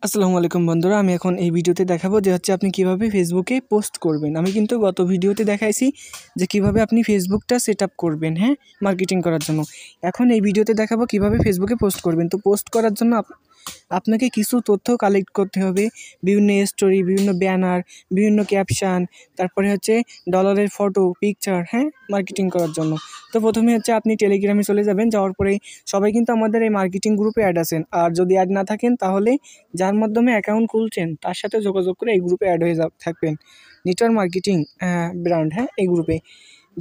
আসসালামু আলাইকুম বন্ধুরা, আমি এখন এই ভিডিওতে দেখাবো যে আপনি কিভাবে ফেসবুকে পোস্ট করবেন। আমি কিন্তু গত ভিডিওতে দেখাইছি যে কিভাবে আপনি ফেসবুকটা সেটআপ করবেন, হ্যাঁ, মার্কেটিং করার জন্য। এখন এই ভিডিওতে দেখাবো কিভাবে ফেসবুকে পোস্ট করবেন। তো পোস্ট করার জন্য আপনাকে কিছু তথ্য কালেক্ট করতে হবে, বিভিন্ন স্টোরি, বিভিন্ন ব্যানার, বিভিন্ন ক্যাপশন, তারপরে ডলারের ফটো, পিকচার, হ্যাঁ, মার্কেটিং করার জন্য। তো প্রথমে আপনি টেলিগ্রামে চলে যাবেন। যাওয়ার পরে সবাই কিন্তু আমাদের এই মার্কেটিং গ্রুপে অ্যাড আছেন। আর যদি অ্যাড না থাকেন তাহলে যার মাধ্যমে অ্যাকাউন্ট খুলছেন তার সাথে যোগাযোগ করে এই গ্রুপে অ্যাড হয়ে থাকবেন। নেটওয়ার্ক মার্কেটিং ব্র্যান্ড, হ্যাঁ, এই গ্রুপে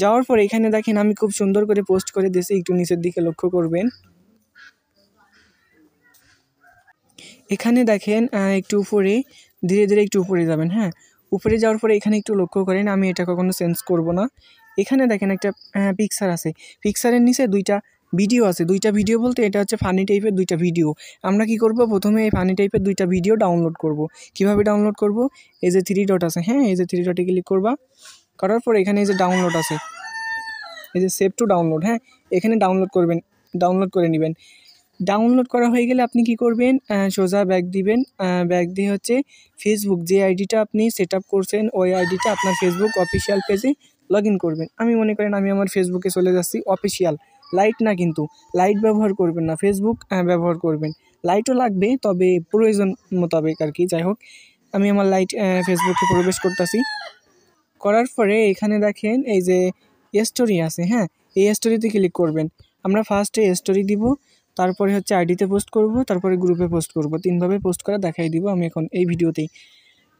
যাওয়ার পর এখানে দেখেন আমি খুব সুন্দর করে পোস্ট করে দিয়েছি। একটু নিচের দিকে লক্ষ্য করবেন। এখানে দেখেন একটু উপরে, ধীরে ধীরে একটু উপরে যাবেন, হ্যাঁ। উপরে যাওয়ার পরে এখানে একটু লক্ষ্য করেন, আমি এটা কখনো চেঞ্জ করব না। এখানে দেখেন একটা পিকচার আছে। পিকচারের নিচে দুইটা ভিডিও আছে। দুইটা ভিডিও বলতে এটা ফানি টাইপের দুইটা ভিডিও। আমরা কি করব, প্রথমে এই ফানি টাইপের দুইটা ভিডিও ডাউনলোড করব। কিভাবে ডাউনলোড করব? এই যে 3 ডট আছে, হ্যাঁ, এই যে 3 ডটে ক্লিক করবা। করার পর এখানে এই যে ডাউনলোড আছে, এই যে সেভ টু ডাউনলোড, হ্যাঁ, এখানে ডাউনলোড করবেন, ডাউনলোড করে নেবেন। ডাউনলোড করা হয়ে গেলে আপনি কি করবেন, সোজা ব্যাক দিবেন। ব্যাক দিয়ে ফেসবুক যে আইডিটা আপনি সেট আপ করছেন ওই আইডিটা আপনার ফেসবুক অফিসিয়াল পেজে লগ ইন করবেন। আমি মনে করেন আমি আমার ফেসবুকে চলে যাচ্ছি, অফিসিয়াল, লাইট না, কিন্তু লাইট ব্যবহার করবেন না, ফেসবুক ব্যবহার করবেন। লাইটও লাগবে, তবে প্রয়োজন মোতাবেক আর কি। যাই হোক, আমি আমার লাইট ফেসবুকে প্রবেশ করতেছি। করার পরে এখানে দেখেন এই যে স্টোরি আছে, হ্যাঁ, এই স্টোরিতে ক্লিক করবেন। আমরা ফার্স্টে স্টোরি দিব, তারপরে আইডিতে পোস্ট করব, তারপরে গ্রুপে পোস্ট করব। 3ভাবে পোস্ট করা দেখাই দিব আমি এখন এই ভিডিওতেই।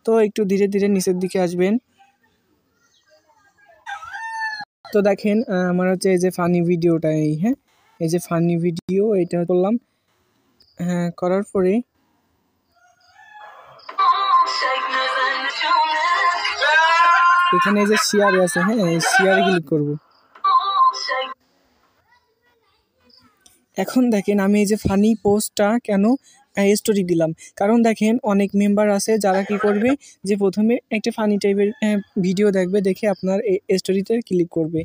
তো একটু ধীরে ধীরে নিচের দিকে আসবেন। তো দেখেন আমার এই যে ফানি ভিডিওটা, এই, হ্যাঁ, এই যে ফানি ভিডিও, এটা করলাম। হ্যাঁ, করার পরে এখানে এই যে শেয়ারে আছে, হ্যাঁ, এই শেয়ারে ক্লিক করব। এখন দেখেন আমি এই যে ফানি পোস্টটা কেন স্টোরি দিলাম, কারণ দেখেন অনেক মেম্বার আছে যারা কি করবে, যে প্রথমে একটা ফানি টাইপের ভিডিও দেখবে, দেখে আপনার এই স্টোরিতে ক্লিক করবে,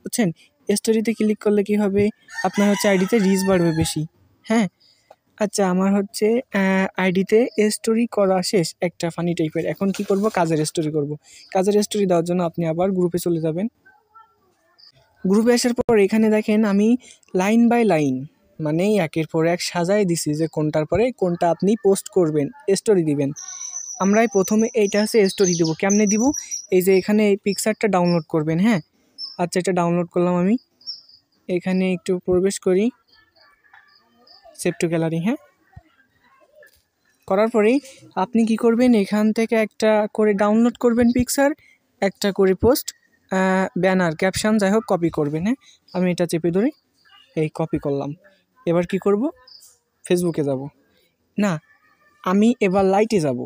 বুঝছেন। স্টোরিতে ক্লিক করলে কি হবে, আপনার আইডিতে রিচ বাড়বে বেশি, হ্যাঁ। আচ্ছা, আমার আইডিতে স্টোরি করা শেষ একটা ফানি টাইপের। এখন কি করব, কাজের স্টোরি করব। কাজের স্টোরি দেওয়ার জন্য আপনি আবার গ্রুপে চলে যাবেন। গ্রুপে আসার পর এখানে দেখেন আমি লাইন বাই লাইন, মানে একের পর এক সাজায় দিছি যে কোনটার পরে কোনটা আপনি পোস্ট করবেন, স্টোরি দিবেন। আমরাই প্রথমে এইটা স্টোরি দিব। কেমনে দিব? এই যে এখানে এই পিকচারটা ডাউনলোড করবেন, হ্যাঁ। আচ্ছা, এটা ডাউনলোড করলাম আমি। এখানে একটু প্রবেশ করি, সেভ টু গ্যালারি, হ্যাঁ। করার পরেই আপনি কি করবেন, এখান থেকে একটা করে ডাউনলোড করবেন পিকচার, একটা করে পোস্ট, ব্যানার, ক্যাপশন, যাই হোক কপি করবেন, হ্যাঁ। আমি এটা চেপে ধরে এই কপি করলাম। এবার কি করব, ফেসবুকে যাব না, আমি এবার লাইটে যাব।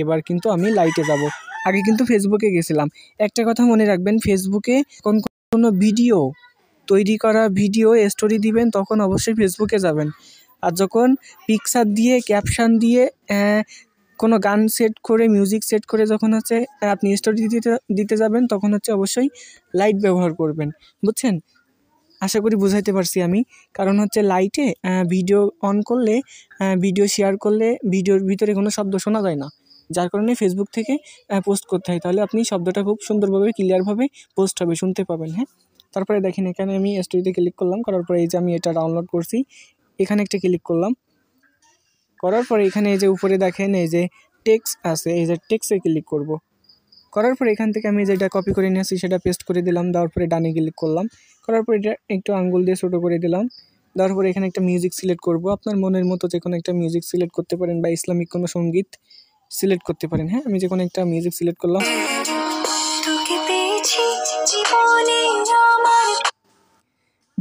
এবার কিন্তু আমি লাইটে যাব। আগে কিন্তু ফেসবুকে গেছিলাম। একটা কথা মনে রাখবেন, ফেসবুকে কোনো ভিডিও তৈরি করা ভিডিও স্টোরি দিবেন তখন অবশ্যই ফেসবুকে যাবেন। আর যখন পিকচার দিয়ে, ক্যাপশন দিয়ে, কোনো গান সেট করে, মিউজিক সেট করে যখন আপনি স্টোরি দিতে যাবেন, তখন অবশ্যই লাইট ব্যবহার করবেন, বুঝছেন। আশা করি বুঝাইতে পারছি আমি। কারণ লাইটে ভিডিও অন করলে, ভিডিও শেয়ার করলে ভিডিওর ভিতরে কোনো শব্দ শোনা যায় না, যার কারণে ফেসবুক থেকে পোস্ট করতে হয়। তাহলে আপনি শব্দটা খুব সুন্দরভাবে, ক্লিয়ারভাবে পোস্ট হবে, শুনতে পাবেন, হ্যাঁ। তারপরে দেখেন এখানে আমি স্টোরিতে ক্লিক করলাম। করার পরে এই যে আমি এটা ডাউনলোড করছি, এখানে একটা ক্লিক করলাম। করার পরে এখানে এই যে উপরে দেখেন এই যে টেক্সট আছে, এই যে টেক্সটে ক্লিক করব। করার পরে এখান থেকে আমি যেটা কপি করে নিয়েছি সেটা পেস্ট করে দিলাম। দেওয়ার পরে ডানে ক্লিক করলাম। করার পরে এটা একটু আঙ্গুল দিয়ে ছোটো করে দিলাম। দেওয়ার পরে এখানে একটা মিউজিক সিলেক্ট করব। আপনার মনের মতো যে কোনো একটা মিউজিক সিলেক্ট করতে পারেন, বা ইসলামিক কোনো সঙ্গীত সিলেক্ট করতে পারেন, হ্যাঁ। আমি যে কোনো একটা মিউজিক সিলেক্ট করলাম।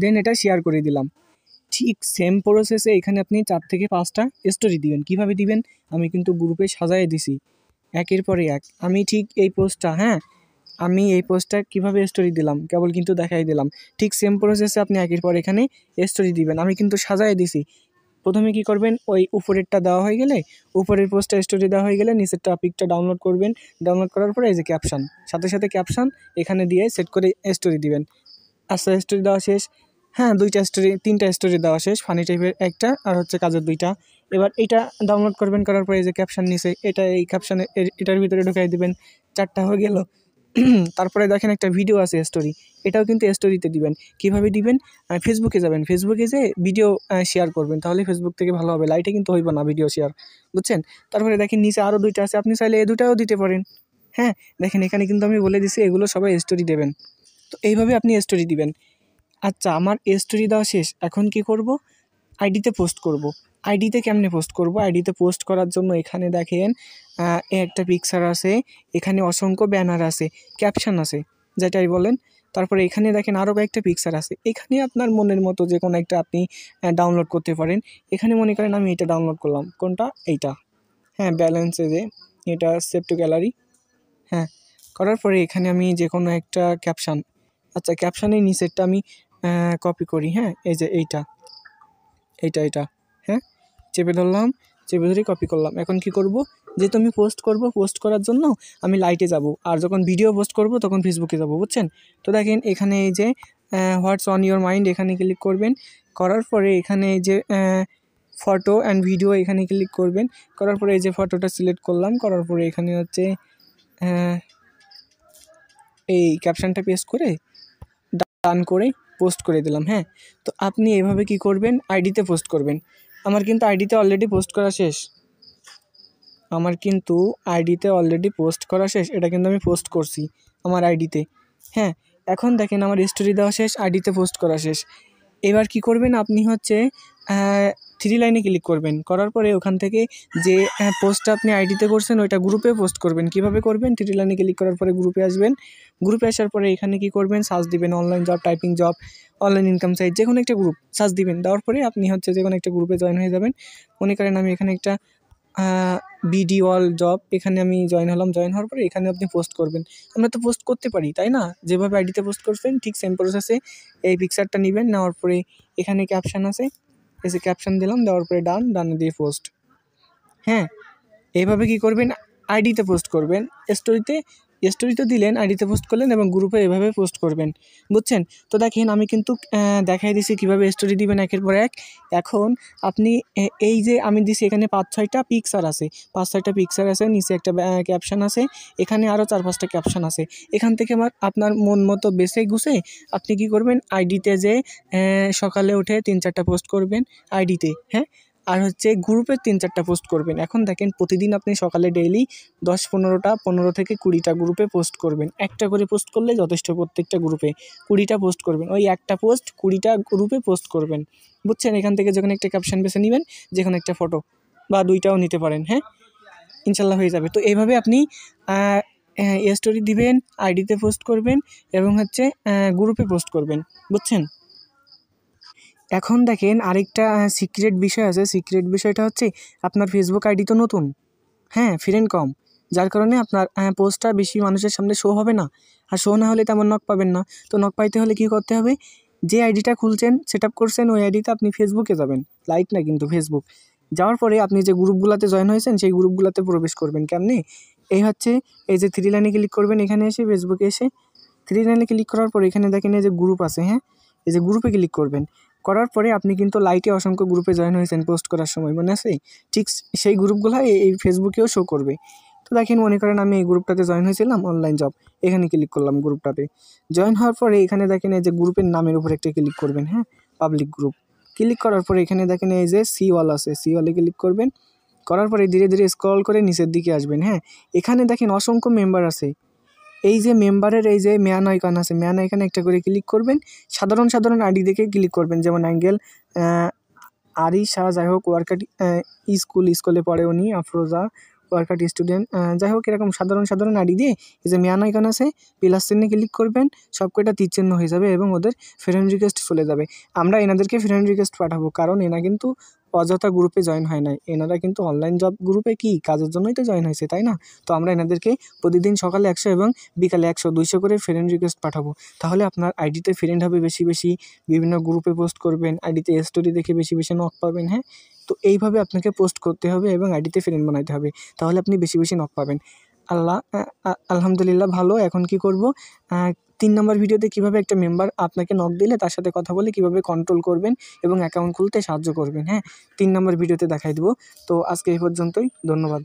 দেন এটা শেয়ার করে দিলাম। ঠিক সেম প্রসেসে এখানে আপনি 4 থেকে 5টা স্টোরি দিবেন। কিভাবে দিবেন, আমি কিন্তু গ্রুপে সাজায় দিছি একের পরে এক। আমি ঠিক এই পোস্টটা, হ্যাঁ, আমি এই পোস্টটা কীভাবে স্টোরি দিলাম কেবল কিন্তু দেখাই দিলাম। ঠিক সেম প্রসেসে আপনি একের পর এখানে স্টোরি দিবেন। আমি কিন্তু সাজায় দিছি। প্রথমে কি করবেন, ওই উপরেরটা দেওয়া হয়ে গেলে, উপরের পোস্টটা স্টোরি দেওয়া হয়ে গেলে নিচের টপিকটা ডাউনলোড করবেন। ডাউনলোড করার পরে এই যে ক্যাপশন, সাথে সাথে ক্যাপশন এখানে দিয়ে সেট করে স্টোরি দিবেন। আচ্ছা, স্টোরি দেওয়া শেষ, হ্যাঁ, 2টা স্টোরি, 3টা স্টোরি দেওয়া শেষ। ফানি টাইপের একটা, আর কাজের 2টা। এবার এটা ডাউনলোড করবেন, করার পরে এই যে ক্যাপশন নিচে এটা, এই ক্যাপশনে এটার ভিতরে ঢুকাই দিবেন, 4টা হয়ে গেল। তারপরে দেখেন একটা ভিডিও আছে স্টোরি, এটাও কিন্তু স্টোরিতে দিবেন। কিভাবে দিবেন? ফেসবুকে যাবেন, ফেসবুকে যে ভিডিও শেয়ার করবেন, তাহলে ফেসবুক থেকে ভালো হবে, লাইটে কিন্তু হইব না ভিডিও শেয়ার, বুঝছেন? তারপরে দেখেন নিচে আরও 2টা আছে, আপনি চাইলে এই 2টাও দিতে পারেন। হ্যাঁ, দেখেন এখানে কিন্তু আমি বলে দিছি এগুলো সবাই স্টোরি দেবেন। তো এইভাবে আপনি স্টোরি দিবেন। আচ্ছা, আমার স্টোরি দেওয়া শেষ, এখন কি করব? আইডিতে পোস্ট করব। আইডিতে কেমনে পোস্ট করব? আইডিতে পোস্ট করার জন্য এখানে দেখেন একটা পিকচার আছে, এখানে অসংখ্য ব্যানার আছে, ক্যাপশন আছে, যেটাই বলেন। তারপরে এখানে দেখেন আরও কয়েকটা পিকচার আছে, এখানে আপনার মনের মতো যে কোনো একটা আপনি ডাউনলোড করতে পারেন। এখানে মনে করেন আমি এটা ডাউনলোড করলাম, কোনটা? এইটা। হ্যাঁ, ব্যালেন্সে যে এটা সেভ টু গ্যালারি। হ্যাঁ, করার পরে এখানে আমি যে কোনো একটা ক্যাপশন, আচ্ছা ক্যাপশনের নিচেরটা আমি কপি করি। হ্যাঁ, এই যে এইটা, এইটা, হ্যাঁ, চেপে ধরলাম, চেপে ধরে কপি করলাম। এখন কি করব? যেহেতু আমি পোস্ট করব, পোস্ট করার জন্য আমি লাইটে যাব, আর যখন ভিডিও পোস্ট করব তখন ফেসবুকে যাব, বুঝছেন? তো দেখেন এখানে এই যে হোয়াটস অন ইওর মাইন্ড, এখানে ক্লিক করবেন। করার পরে এখানে এই যে ফটো অ্যান্ড ভিডিও, এখানে ক্লিক করবেন। করার পরে এই যে ফটোটা সিলেক্ট করলাম, করার পরে এখানে হচ্ছে এই ক্যাপশনটা পেস্ট করে ডান করে পোস্ট করে দিলাম। হ্যাঁ, তো আপনি এভাবে কি করবেন? আইডিতে পোস্ট করবেন। আমার কিন্তু আইডিতে অলরেডি পোস্ট করা শেষ, এটা কিন্তু আমি পোস্ট করছি আমার আইডিতে। হ্যাঁ, এখন দেখেন আমার স্টোরি দেওয়া শেষ, আইডিতে পোস্ট করা শেষ। এবার কি করবেন? আপনি হচ্ছে 3 লাইনে ক্লিক করবেন, করার পরে ওখান থেকে যে পোস্টটা আপনি আইডিতে করছেন ওইটা গ্রুপে পোস্ট করবেন। কিভাবে করবেন? 3 লাইনে ক্লিক করার পরে গ্রুপে আসবেন। গ্রুপে আসার পরে এখানে কি করবেন? সার্চ দিবেন, online job, typing job, online income site, যে কোনো একটা গ্রুপ সার্চ দিবেন। দেওয়ার পরে আপনি হচ্ছে যে কোনো একটা গ্রুপে জয়েন হয়ে যাবেন। মনে করেন আমি এখানে একটা বিডি অল জব, এখানে আমি জয়েন হলাম। জয়েন হওয়ার পরে এখানে আপনি পোস্ট করবেন। আমরা তো পোস্ট করতে পারি, তাই না? যেভাবে আইডিতে পোস্ট করছেন ঠিক সেম প্রসেসে এই পিকচারটা নেবেন, নেওয়ার পরে এখানে ক্যাপশন আছে, এই যে ক্যাপশন দিলাম, দেওয়ার পরে ডানে দিয়ে পোস্ট। হ্যাঁ, এইভাবে কি করবেন? আইডিতে পোস্ট করবেন। স্টোরি তো দিলেন, আইডিতে পোস্ট করলেন এবং গ্রুপে এভাবে পোস্ট করবেন, বুঝছেন? তো দেখেন আমি কিন্তু দেখাই দিছি কীভাবে স্টোরি দিবেন একের পর এক। এখন আপনি এই যে আমি দিছি এখানে 5-6টা পিকচার আছে, 5-6টা পিকচার আছে, নিচে একটা ক্যাপশন আছে, এখানে আরও 4-5টা ক্যাপশন আছে। এখান থেকে আপনার মন মতো বেছে গুছে আপনি কি করবেন? আইডিতে যে সকালে উঠে 3-4টা পোস্ট করবেন আইডিতে। হ্যাঁ, আর হচ্ছে গ্রুপে 3-4টা পোস্ট করবেন। এখন দেখেন প্রতিদিন আপনি সকালে ডেইলি 10-15টা, 15 থেকে 20টা গ্রুপে পোস্ট করবেন। একটা করে পোস্ট করলে যথেষ্ট, প্রত্যেকটা গ্রুপে 20টা পোস্ট করবেন। ওই একটা পোস্ট 20টা গ্রুপে পোস্ট করবেন, বুঝছেন? এখান থেকে যখন একটা ক্যাপশন বেছে নেবেন, যেকোনো একটা ফটো বা 2টাও নিতে পারেন। হ্যাঁ, ইনশাল্লাহ হয়ে যাবে। তো এইভাবে আপনি স্টোরি দিবেন, আইডিতে পোস্ট করবেন এবং হচ্ছে গ্রুপে পোস্ট করবেন, বুঝছেন? এখন দেখেন আরেকটা সিক্রেট বিষয় আছে। সিক্রেট বিষয়টা হচ্ছে আপনার ফেসবুক আইডি তো নতুন, হ্যাঁ, ফ্রেন্ড কম, যার কারণে আপনার পোস্টটা বেশি মানুষের সামনে শো হবে না। আর শো না হলে তেমন নক পাবেন না। তো নক পাইতে হলে কী করতে হবে? যে আইডিটা খুলছেন, সেট আপ করছেন, ওই আইডিতে আপনি ফেসবুকে যাবেন, লাইট না কিন্তু ফেসবুক। যাওয়ার পরে আপনি যে গ্রুপগুলোতে জয়েন হয়েছেন সেই গ্রুপগুলোতে প্রবেশ করবেন। কেমনে? এই হচ্ছে এই যে 3 লাইনে ক্লিক করবেন, এখানে এসে ফেসবুকে এসে 3 লাইনে ক্লিক করার পর এখানে দেখেন এই যে গ্রুপ আছে, হ্যাঁ, এই যে গ্রুপে ক্লিক করবেন। করার পরে আপনি কিন্তু লাইটে অসংখ্য গ্রুপে জয়েন হয়েছেন পোস্ট করার সময়, মনে আছে? ঠিক সেই গ্রুপগুলো এই ফেসবুকেও শো করবে। তো দেখেন মনে করেন আমি এই গ্রুপটাতে জয়েন হয়েছিলাম, অনলাইন জব, এখানে ক্লিক করলাম গ্রুপটাতে। জয়েন হওয়ার পরে এখানে দেখেন এই যে গ্রুপের নামের উপর একটা ক্লিক করবেন, হ্যাঁ, পাবলিক গ্রুপ। ক্লিক করার পরে এখানে দেখেন এই যে সি ওয়াল আছে, সি ওয়ালে ক্লিক করবেন। করার পরে ধীরে ধীরে স্ক্রল করে নিচের দিকে আসবেন। হ্যাঁ, এখানে দেখেন অসংখ্য মেম্বার আছে। এই যে মেম্বারের এই যে ম্যান আইকন আছে, ম্যান আইকনে একটা করে ক্লিক করবেন। সাধারণ আইডি দেখে ক্লিক করবেন, যেমন অ্যাঙ্গেল আরিশা, যাই হোক ওয়ার্কার স্কুলে পড়ে উনি, আফরোজা ওয়ার্কার স্টুডেন্ট, যাই হোক এরকম সাধারণ আইডি দিয়ে এই যে ম্যান আইকন আছে প্লাস চিহ্নে ক্লিক করবেন, সব কয়টা তীর চিহ্ন হয়ে যাবে এবং ওদের ফ্রেন্ড রিকোয়েস্ট চলে যাবে। আমরা এনাদেরকে ফ্রেন্ড রিকোয়েস্ট পাঠাবো, কারণ এনা কিন্তু অযথা গ্রুপে জয়েন হয় নাই, এনারা কিন্তু অনলাইন জব গ্রুপে কি কাজের জন্যই তো জয়েন হয়েছে, তাই না? তো আমরা এনাদেরকে প্রতিদিন সকালে 100 এবং বিকালে 100-200 করে ফ্রেন্ড রিকোয়েস্ট পাঠাবো। তাহলে আপনার আইডিতে ফ্রেন্ড হবে বেশি বেশি, বিভিন্ন গ্রুপে পোস্ট করবেন, আইডিতে স্টোরি দেখে বেশি বেশি নক পাবেন। হ্যাঁ, তো এইভাবে আপনাকে পোস্ট করতে হবে এবং আইডিতে ফ্রেন্ড বানাইতে হবে, তাহলে আপনি বেশি বেশি নক পাবেন। আলহামদুলিল্লাহ ভালো। এখন কি করব? 3 নম্বর ভিডিওতে কিভাবে একটা মেম্বার আপনাকে নক দিলে তার সাথে কথা বলে কিভাবে কন্ট্রোল করবেন এবং অ্যাকাউন্ট খুলতে সাহায্য করবেন, হ্যাঁ 3 নম্বর ভিডিওতে দেখাই দেবো। তো আজকে এই পর্যন্তই, ধন্যবাদ।